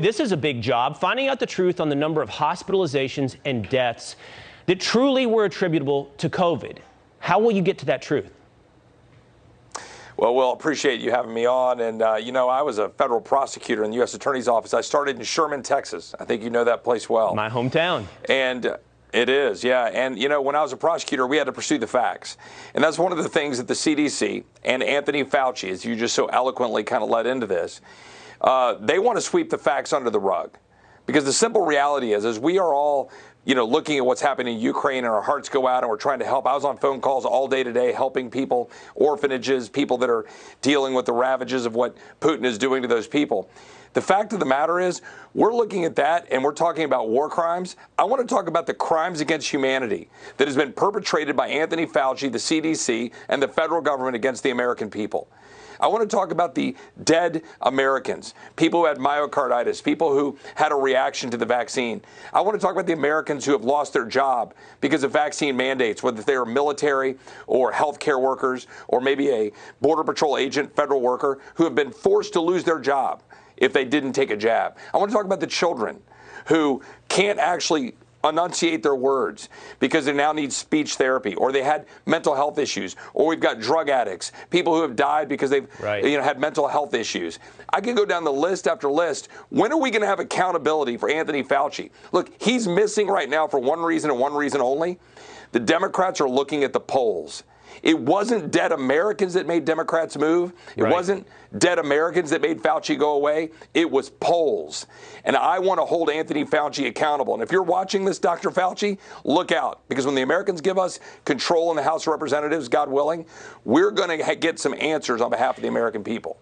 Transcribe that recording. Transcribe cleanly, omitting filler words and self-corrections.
This is a big job, finding out the truth on the number of hospitalizations and deaths that truly were attributable to COVID. How will you get to that truth? Well, Will, appreciate you having me on. And, I was a federal prosecutor in the U.S. Attorney's Office. I started in Sherman, Texas. I think you know that place well. My hometown. And it is, yeah. And, when I was a prosecutor, we had to pursue the facts. And that's one of the things that the CDC and Anthony Fauci, as you just so eloquently kind of led into this, they want to sweep the facts under the rug. Because the simple reality is we are all, looking at what's happening in Ukraine, and our hearts go out and we're trying to help. I was on phone calls all day today helping people, orphanages, people that are dealing with the ravages of what Putin is doing to those people. The fact of the matter is we're looking at that and we're talking about war crimes. I want to talk about the crimes against humanity that has been perpetrated by Anthony Fauci, the CDC, and the federal government against the American people. I want to talk about the dead Americans, people who had myocarditis, people who had a reaction to the vaccine. I want to talk about the Americans who have lost their job because of vaccine mandates, whether they are military or healthcare workers or maybe a Border Patrol agent, federal worker, who have been forced to lose their job if they didn't take a jab. I want to talk about the children who can't actually enunciate their words because they now need speech therapy, or they had mental health issues, or we've got drug addicts, people who have died because they've had mental health issues. I can go down the list after list. When are we going to have accountability for Anthony Fauci? Look, he's missing right now for one reason and one reason only. The Democrats are looking at the polls. It wasn't dead Americans that made Democrats move. It wasn't dead Americans that made Fauci go away. It was polls. And I want to hold Anthony Fauci accountable. And if you're watching this, Dr. Fauci, look out. Because when the Americans give us control in the House of Representatives, God willing, we're going to get some answers on behalf of the American people.